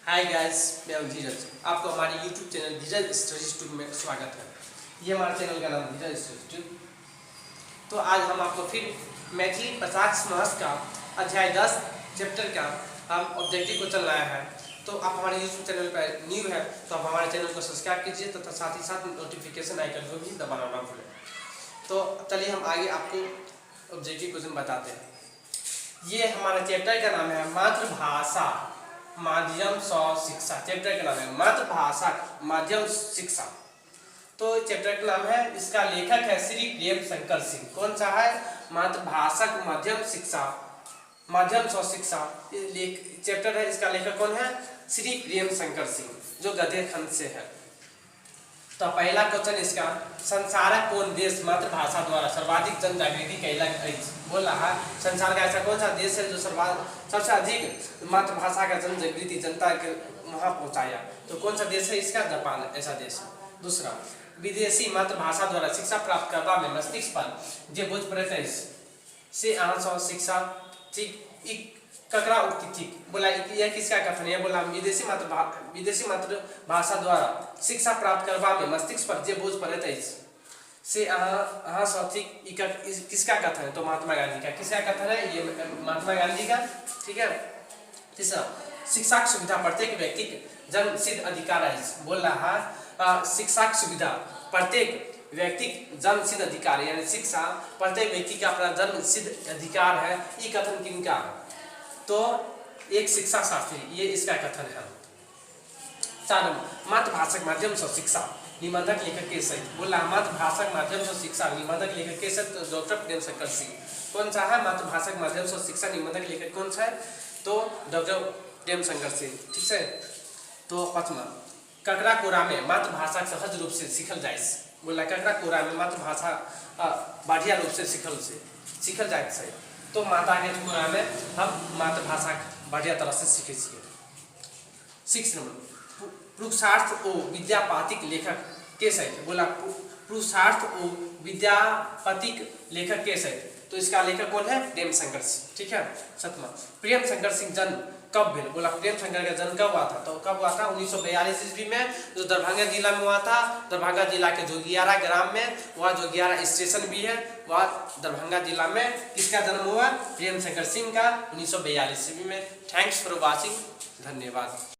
Hi guys, मैं हूं धीरज। आपको हमारे YouTube चैनल धीरज स्टडी ट्यूब में स्वागत है। ये हमारे चैनल का नाम धीरज स्टडी ट्यूब। तो आज हम आपको फिर मैथिली 50 मास का अध्याय 10 चैप्टर का हम ऑब्जेक्टिव क्वेश्चन लाया है। तो आप हमारे YouTube चैनल पर न्यू है तो आप हमारे चैनल को सब्सक्राइब कीजिए तथा साथ ही साथ नोटिफिकेशन आइकन को भी दबाना ना भूलें। तो चलिए हम आगे आपको ऑब्जेक्टिव क्वेश्चन बताते हैं। ये हमारा चैप्टर का नाम है मातृभाषा माध्यम स शिक्षा। चैप्टर का नाम है मातृभाषा माध्यम शिक्षा। तो चैप्टर का नाम है, इसका लेखक है श्री प्रेम शंकर सिंह। कौन सा है? मातृभाषा माध्यम शिक्षा माध्यम स शिक्षा चैप्टर है। इसका लेखक कौन है? श्री प्रेम शंकर सिंह, जो गद्य खंड से है। तो पहला क्वेश्चन इसका, संसारक कौन देश मातृभाषा द्वारा सर्वाधिक जन जागृति कैलक अछि? बोल रहा है संसार का ऐसा कौन सा देश है जो सबसे अधिक मातृभाषा का जन जागृति जनता के वहां पहुंचाया? तो कौन सा देश है इसका? जापान ऐसा देश है। दूसरा, विदेशी मातृभाषा द्वारा शिक्षा प्राप्त करवा में मस्तिष्क पर जे बोझ पड़े से अहाँ शिक्षा ककरा उक्ति ठीक? बोला यह किसका कथन है? बोला विदेशी मातृभाषा द्वारा शिक्षा प्राप्त करवा में मस्तिष्क पर जे बोझ पड़े से अहाँ ठीक किसका कथन है? तो महात्मा गांधी का। किसका कथन है? ये महात्मा गांधी का। ठीक है। तीसरा, शिक्षा की सुविधा प्रत्येक व्यक्ति जन्म सिद्ध अधिकार है। बोल रहा है शिक्षा की सुविधा प्रत्येक व्यक्ति जन्म सिद्ध अधिकार, यानी शिक्षा प्रत्येक व्यक्ति का अपना जन्म सिद्ध अधिकार है। ये कथन किनका? तो एक शिक्षा शास्त्री, ये इसका कथन है। चार, मातृभाषा माध्यम से शिक्षा निबंधक लेखक के सहित। बोला मातृभाषा माध्यम से शिक्षा निबंधक लेखक के सहित डॉक्टर प्रेम शंकर सिंह। कौन सा है? मातृभाषा माध्यम से शिक्षा निबंधक लेखक कौन सा है? तो डॉक्टर प्रेम शंकर सिंह। ठीक है। तो पांचवा, ककरा कोरा में मातृभाषा सहज रूप से सीखल जाए। बोला ककरा कोरा में मातृभाषा बढ़िया रूप से सीखल जाए। तो माता के कोरा में हम मातृभाषा बढ़िया तरह से सीखे। 6 नंबर, पुरुषार्थ ओ विद्यापतिक लेखक के सहित। बोला पुरुषार्थ ओ विद्यापतिक लेखक के सहित। तो इसका लेखक कौन है? प्रेम शंकर सिंह। ठीक है। 7वां, प्रेम शंकर सिंह जन्म कब भेल? बोला प्रेम शंकर का जन्म कब हुआ था? तो कब हुआ था? 1942 ईस्वी में, जो दरभंगा जिला में हुआ था। दरभंगा जिला के जोगियारा ग्राम में, वह जोगियारा स्टेशन भी है, वह दरभंगा जिला में किसका जन्म हुआ? प्रेम शंकर सिंह का 1942 ईस्वी में। Thanks for watching. धन्यवाद।